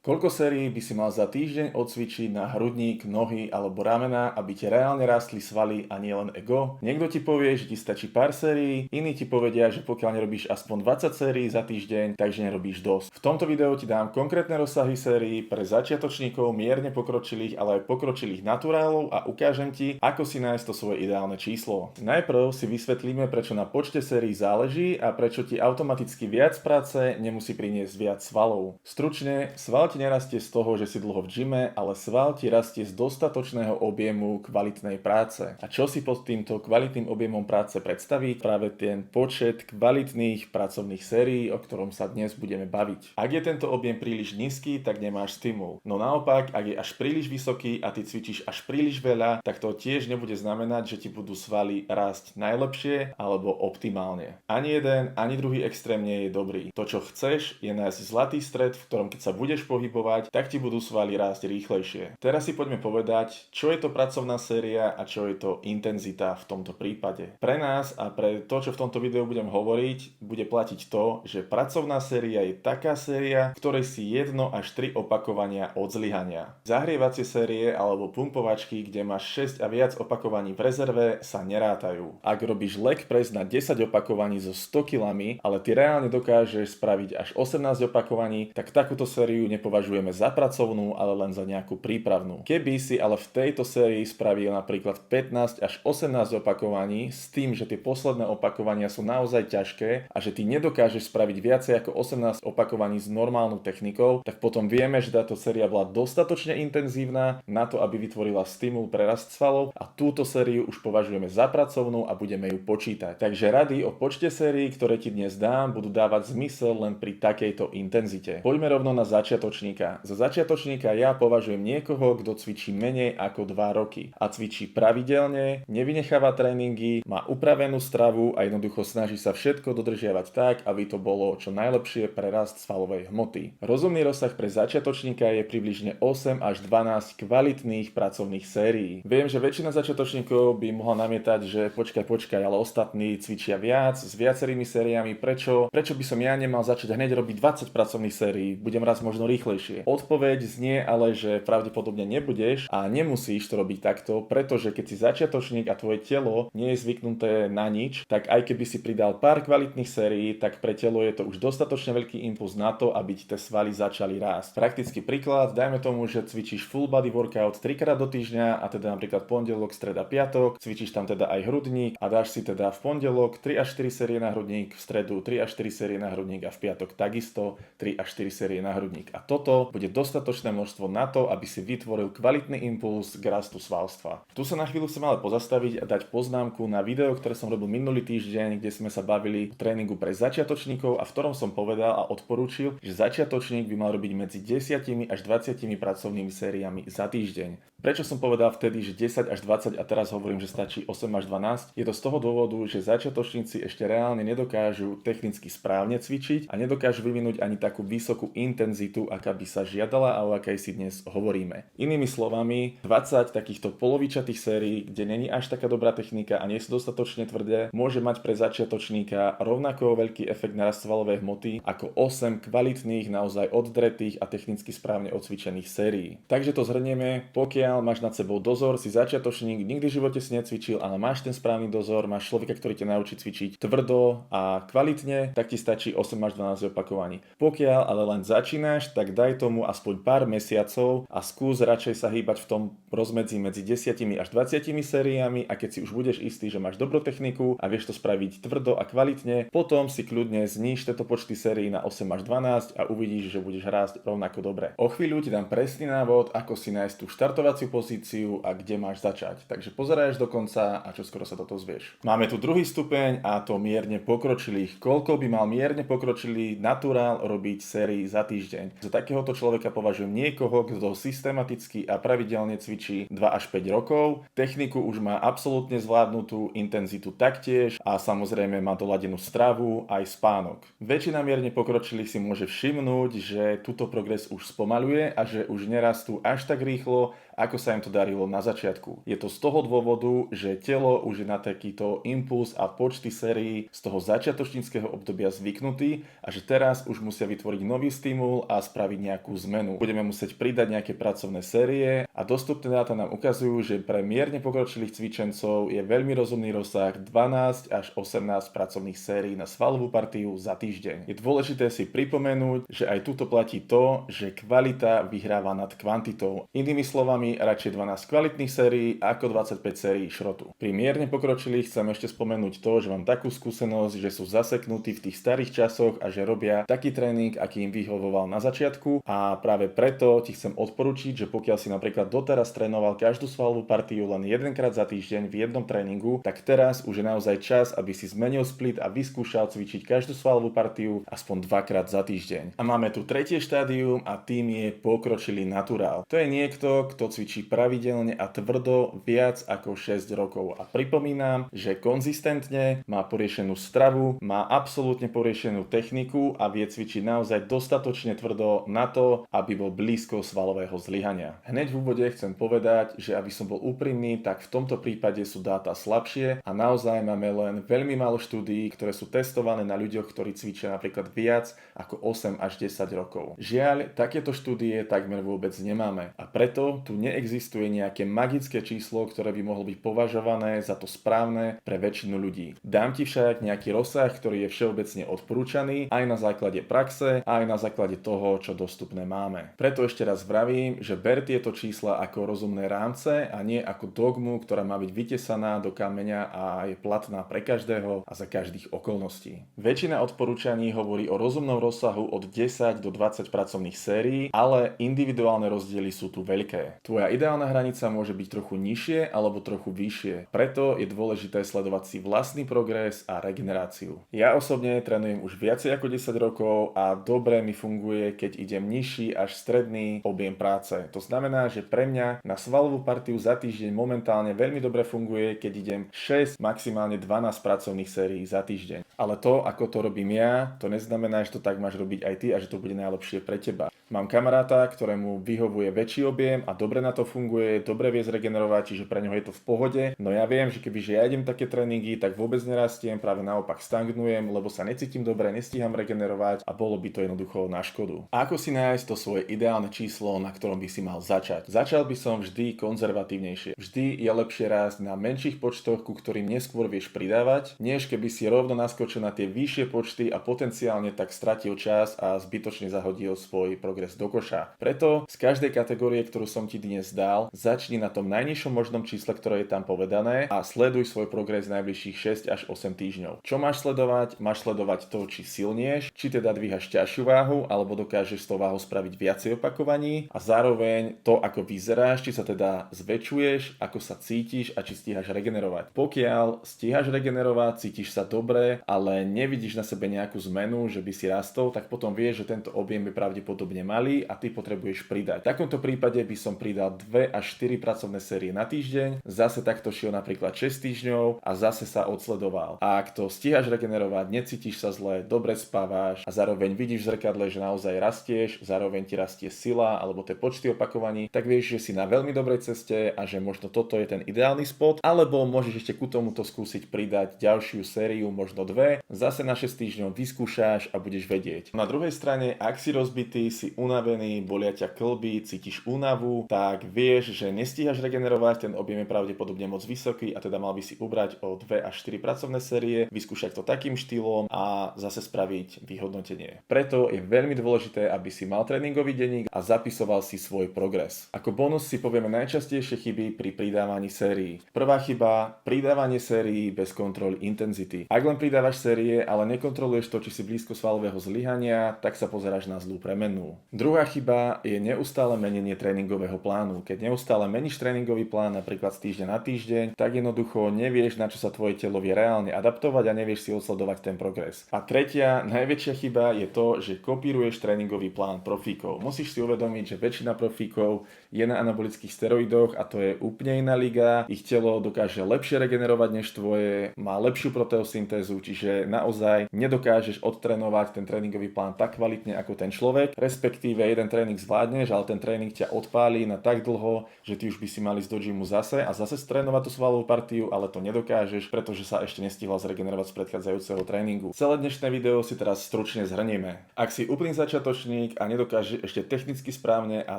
Koľko sérií by si mal za týždeň odcvičiť na hrudník, nohy alebo ramena, aby ti reálne rástli svaly a nie len ego? Niekto ti povie, že ti stačí pár sérií, iní ti povedia, že pokiaľ nerobíš aspoň 20 sérií za týždeň, takže nerobíš dosť. V tomto videu ti dám konkrétne rozsahy sérií pre začiatočníkov, mierne pokročilých, ale aj pokročilých naturálov a ukážem ti, ako si nájsť to svoje ideálne číslo. Najprv si vysvetlíme, prečo na počte sérií záleží a prečo ti automaticky viac práce nemusí priniesť viac svalov. Stručne, sval ti nerastie z toho, že si dlho v gyme, ale sval ti rastie z dostatočného objemu kvalitnej práce. A čo si pod týmto kvalitným objemom práce predstaviť? Práve ten počet kvalitných pracovných sérií, o ktorom sa dnes budeme baviť. Ak je tento objem príliš nízky, tak nemáš stimul. No naopak, ak je až príliš vysoký a ty cvičíš až príliš veľa, tak to tiež nebude znamenať, že ti budú svaly rásť najlepšie alebo optimálne. Ani jeden, ani druhý extrém nie je dobrý. To, čo chceš, je nájsť zlatý stred, v ktorom keď sa budeš pohybovať, tak ti budú svaly rásť rýchlejšie. Teraz si poďme povedať, čo je to pracovná séria a čo je to intenzita v tomto prípade. Pre nás a pre to, čo v tomto videu budem hovoriť, bude platiť to, že pracovná séria je taká séria, v ktorej si 1 až 3 opakovania od zlyhania. Zahrievacie série alebo pumpovačky, kde máš 6 a viac opakovaní v rezerve, sa nerátajú. Ak robíš leg press na 10 opakovaní so 100 kg, ale ty reálne dokážeš spraviť až 18 opakovaní, tak takúto sériu nepovažujeme za pracovnú, ale len za nejakú prípravnú. Keby si ale v tejto sérii spravil napríklad 15 až 18 opakovaní s tým, že tie posledné opakovania sú naozaj ťažké a že ty nedokážeš spraviť viacej ako 18 opakovaní s normálnou technikou, tak potom vieme, že táto séria bola dostatočne intenzívna na to, aby vytvorila stimul pre rast svalov a túto sériu už považujeme za pracovnú a budeme ju počítať. Takže rady o počte sérií, ktoré ti dnes dám, budú dávať zmysel len pri takejto intenzite. Poďme rovno na začiatočníka. Za začiatočníka ja považujem niekoho, kto cvičí menej ako 2 roky a cvičí pravidelne, nevynecháva tréningy, má upravenú stravu a jednoducho snaží sa všetko dodržiavať tak, aby to bolo čo najlepšie pre rast svalovej hmoty. Rozumný rozsah pre začiatočníka je približne 8 až 12 kvalitných pracovných sérií. Viem, že väčšina začiatočníkov by mohla namietať, že počkaj, ale ostatní cvičia viac s viacerými sériami, prečo by som ja nemal začať hneď robiť 20 pracovných sérií, budem raz možno rýchlejšie. Odpoveď znie ale, že pravdepodobne nebudeš a nemusíš to robiť takto, pretože keď si začiatočník a tvoje telo nie je zvyknuté na nič, tak aj keby si pridal pár kvalitných sérií, tak pre telo je to už dostatočne veľký impuls na to, aby ti tie svaly začali rásť. Praktický príklad, dajme tomu, že cvičíš full body workout 3 krát do týždňa a teda napríklad pondelok, streda, piatok, cvičíš tam teda aj hrudník a dáš si teda v pondelok 3 až 4 série na hrudník, v stredu 3 až 4 série na hrudník a v piatok takisto 3 až 4 série na hrudník. A toto bude dostatočné množstvo na to, aby si vytvoril kvalitný impuls k rastu svalstva. Tu sa na chvíľu chcem ale pozastaviť a dať poznámku na video, ktoré som robil minulý týždeň, kde sme sa bavili o tréningu pre začiatočníkov a v ktorom som povedal a odporúčil, že začiatočník by mal robiť medzi 10 až 20 pracovnými sériami za týždeň. Prečo som povedal vtedy, že 10 až 20 a teraz hovorím, že stačí 8 až 12? Je to z toho dôvodu, že začiatočníci ešte reálne nedokážu technicky správne cvičiť a nedokážu vyvinúť ani takú vysokú intenzitu, aká by sa žiadala a o akej si dnes hovoríme. Inými slovami, 20 takýchto polovičatých sérií, kde není až taká dobrá technika a nie sú dostatočne tvrdé, môže mať pre začiatočníka rovnako veľký efekt na rast svalovej hmoty ako 8 kvalitných, naozaj oddretých a technicky správne odcvičených sérií. Takže to zhrnieme, pokiaľ máš nad sebou dozor, si začiatočník, nikdy v živote si necvičil, ale máš ten správny dozor, máš človeka, ktorý ťa naučí cvičiť tvrdo a kvalitne, tak ti stačí 8 až 12 opakovaní. Pokiaľ ale len začínaš, tak daj tomu aspoň pár mesiacov a skús radšej sa hýbať v tom rozmedzi medzi 10 až 20 sériami a keď si už budeš istý, že máš dobrú techniku a vieš to spraviť tvrdo a kvalitne, potom si kľudne zníž tieto počty sérií na 8 až 12 a uvidíš, že budeš rásť rovnako dobre. O chvíľu ti dám presný návod, ako si nájsť tú štartovaciu pozíciu a kde máš začať. Takže pozeraj do konca a čoskoro sa toto zvieš. Máme tu druhý stupeň a to mierne pokročilých. Koľko by mal mierne pokročilý naturál robiť sérií za týždeň? Za takéhoto človeka považujem niekoho, kto systematicky a pravidelne cvičí 2 až 5 rokov. Techniku už má absolútne zvládnutú, intenzitu taktiež a samozrejme má doladenú stravu aj spánok. Väčšina mierne pokročilých si môže všimnúť, že túto progres už spomaľuje a že už nerastú až tak rýchlo, ako sa im to darilo na začiatku. Je to z toho dôvodu, že telo už je na takýto impuls a počty sérií z toho začiatočníckeho obdobia zvyknutý a že teraz už musia vytvoriť nový stimul a spraviť spraviť nejakú zmenu. Budeme musieť pridať nejaké pracovné série a dostupné dáta nám ukazujú, že pre mierne pokročilých cvičencov je veľmi rozumný rozsah 12 až 18 pracovných sérií na svalovú partiu za týždeň. Je dôležité si pripomenúť, že aj tuto platí to, že kvalita vyhráva nad kvantitou. Inými slovami, radšej 12 kvalitných sérií ako 25 sérií šrotu. Pri mierne pokročilých chcem ešte spomenúť to, že mám takú skúsenosť, že sú zaseknutí v tých starých časoch a že robia taký tréning, aký im vyhovoval na začiatku, a práve preto ti chcem odporučiť, že pokiaľ si napríklad doteraz trénoval každú svalovú partiu len jedenkrát za týždeň v jednom tréningu, tak teraz už je naozaj čas, aby si zmenil split a vyskúšal cvičiť každú svalovú partiu aspoň dvakrát za týždeň. A máme tu tretie štádium a tým je pokročilý naturál. To je niekto, kto cvičí pravidelne a tvrdo viac ako 6 rokov. A pripomínam, že konzistentne má poriešenú stravu, má absolútne poriešenú techniku a vie cvičiť naozaj dostatočne tvrdo na to, aby bol blízko svalového zlyhania. Hneď v úvode chcem povedať, že aby som bol úprimný, tak v tomto prípade sú dáta slabšie a naozaj máme len veľmi málo štúdií, ktoré sú testované na ľuďoch, ktorí cvičia napríklad viac ako 8 až 10 rokov. Žiaľ, takéto štúdie takmer vôbec nemáme a preto tu neexistuje nejaké magické číslo, ktoré by mohlo byť považované za to správne pre väčšinu ľudí. Dám ti však nejaký rozsah, ktorý je všeobecne odporúčaný aj na základe praxe, aj na základe toho, čo dostupné máme. Preto ešte raz vravím, že ber tieto čísla ako rozumné rámce a nie ako dogmu, ktorá má byť vytesaná do kameňa a je platná pre každého a za každých okolností. Väčšina odporúčaní hovorí o rozumnom rozsahu od 10 do 20 pracovných sérií, ale individuálne rozdiely sú tu veľké. Tvoja ideálna hranica môže byť trochu nižšie alebo trochu vyššie. Preto je dôležité sledovať si vlastný progres a regeneráciu. Ja osobne trénujem už viacej ako 10 rokov a dobre mi funguje, keď idem nižší až stredný objem práce. To znamená, že pre mňa na svalovú partiu za týždeň momentálne veľmi dobre funguje, keď idem 6, maximálne 12 pracovných sérií za týždeň. Ale to, ako to robím ja, to neznamená, že to tak máš robiť aj ty a že to bude najlepšie pre teba. Mám kamaráta, ktorému vyhovuje väčší objem a dobre na to funguje, dobre vie zregenerovať, čiže pre neho je to v pohode. No ja viem, že kebyže ja idem také tréningy, tak vôbec nerastiem, práve naopak stagnujem, lebo sa necítim dobre, nestíham regenerovať a bolo by to jednoducho na škodu. A ako si nájsť to svoje ideálne číslo, na ktorom by si mal začať? Začal by som vždy konzervatívnejšie. Vždy je lepšie rásť na menších počtoch, ku ktorým neskôr vieš pridávať, než keby si rovno naskočil na tie vyššie počty a potenciálne tak stratil čas a zbytočne zahodil svoj progres do koša. Preto z každej kategórie, ktorú som ti dnes dal, začni na tom najnižšom možnom čísle, ktoré je tam povedané, a sleduj svoj progres najbližších 6 až 8 týždňov. Čo máš sledovať? Máš sledovať to, či silnieš, či teda dvíhaš ťažšiu váhu, alebo dokážeš s tou váhou spraviť viacej opakovaní, a zároveň to, ako vyzeráš, či sa teda zväčšuješ, ako sa cítiš a či stíhaš regenerovať. Pokiaľ stíhaš regenerovať, cítiš sa dobre, ale nevidíš na sebe nejakú zmenu, že by si rastol, tak potom vieš, že tento objem je pravdepodobne malý a ty potrebuješ pridať. V takomto prípade by som pridal 2 až 4 pracovné série na týždeň, zase takto šiel napríklad 6 týždňov a zase sa odsledoval. A ak to stíhaš regenerovať, necítiš sa zle, dobre spávaš a zároveň vidíš v zrkadle, že naozaj rastieš, zároveň ti rastie sila alebo tie počty opakovaní, tak vieš, že si na veľmi dobrej ceste a že možno toto je ten ideálny spot, alebo môžeš ešte ku tomuto skúsiť pridať ďalšiu sériu, možno 2, zase na 6 týždňov vyskúšaš a budeš vedieť. Na druhej strane, ak si rozbitý, si unavený, bolia ťa kĺby, cítiš únavu, tak vieš, že nestíhaš regenerovať, ten objem je pravdepodobne moc vysoký a teda mal by si ubrať o 2 až 4 pracovné série, vyskúšať to takým štýlom a zase spraviť vyhodnotenie. Preto je veľmi dôležité, aby si mal tréningový denník a zapisoval si svoj progres. Ako bonus si povieme najčastejšie chyby pri pridávaní sérií. Prvá chyba, pridávanie sérií bez kontroly intenzity. Ak len pridávaš série, ale nekontroluješ to, či si blízko svalového zlyhania, tak sa pozeráš na zlú premenu. Druhá chyba je neustále menenie tréningového plánu. Keď neustále meníš tréningový plán napríklad z týždňa na týždeň, tak jednoducho nevieš, na čo sa tvoje telo vie reálne adaptovať a nevieš si odsledovať ten progres. A tretia, najväčšia chyba je to, že kopíruješ tréningový plán profíkov. Musíš si uvedomiť, že väčšina profíkov je na anabolických steroidoch a to je úplne iná liga. Ich telo dokáže lepšie regenerovať než tvoje, má lepšiu proteosyntézu, čiže že naozaj nedokážeš odtrénovať ten tréningový plán tak kvalitne ako ten človek, respektíve jeden tréning zvládneš, ale ten tréning ťa odpálí na tak dlho, že ty už by si mal ísť do gymu zase a zase strénovať tú svalovú partiu, ale to nedokážeš, pretože sa ešte nestihla zregenerovať z predchádzajúceho tréningu. Celé dnešné video si teraz stručne zhrnieme. Ak si úplný začiatočník a nedokážeš ešte technicky správne a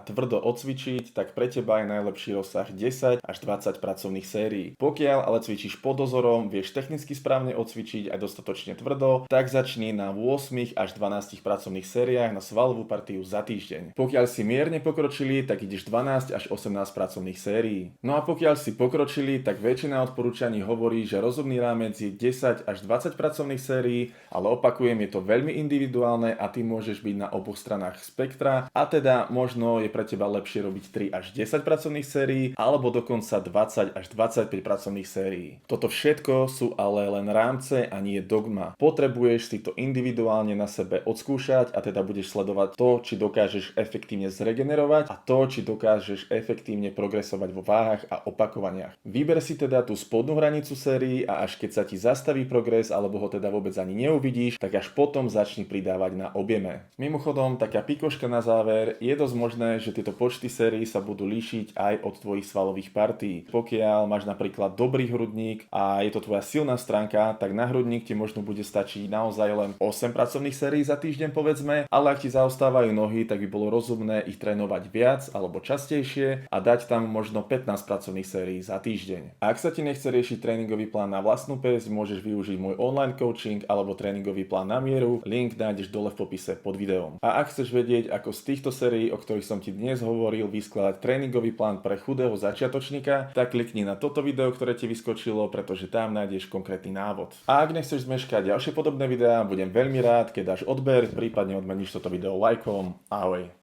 tvrdo odcvičiť, tak pre teba je najlepší rozsah 10 až 20 pracovných sérií. Pokiaľ ale cvičíš pod dozorom, vieš technicky správne odcvičiť aj dostatočne tvrdo, tak začni na 8 až 12 pracovných sériách na svalovú partiu za týždeň. Pokiaľ si mierne pokročili, tak ideš 12 až 18 pracovných sérií. No a pokiaľ si pokročili, tak väčšina odporúčaní hovorí, že rozumný rámec je 10 až 20 pracovných sérií, ale opakujem, je to veľmi individuálne a ty môžeš byť na oboch stranách spektra a teda možno je pre teba lepšie robiť 3 až 10 pracovných sérií alebo dokonca 20 až 25 pracovných sérií. Toto všetko sú ale len rámce a nie dogma. Potrebuješ si to individuálne na sebe odskúšať a teda budeš sledovať to, či dokážeš efektívne zregenerovať a to, či dokážeš efektívne progresovať vo váhach a opakovaniach. Vyber si teda tú spodnú hranicu sérií a až keď sa ti zastaví progres alebo ho teda vôbec ani neuvidíš, tak až potom začni pridávať na objeme. Mimochodom, taká pikoška na záver, je dosť možné, že tieto počty sérií sa budú líšiť aj od tvojich svalových partí. Pokiaľ máš napríklad dobrý hrudník a je to tvoja silná stránka, tak na hrudník ti možno bude stačiť naozaj len 8 pracovných sérií za týždeň povedzme, ale ak ti zaostávajú nohy, tak by bolo rozumné ich trénovať viac alebo častejšie a dať tam možno 15 pracovných sérií za týždeň. Ak sa ti nechce riešiť tréningový plán na vlastnú päsť, môžeš využiť môj online coaching alebo tréningový plán na mieru, link nájdeš dole v popise pod videom. A ak chceš vedieť, ako z týchto sérií, o ktorých som ti dnes hovoril, vyskladať tréningový plán pre chudého začiatočníka, tak klikni na toto video, ktoré ti vyskočilo, pretože tam nájdeš konkrétny návod. A ak nechceš zmeškať ďalšie podobné videá, budem veľmi rád, keď dáš odber, prípadne odmeníš toto video lajkom. Ahoj.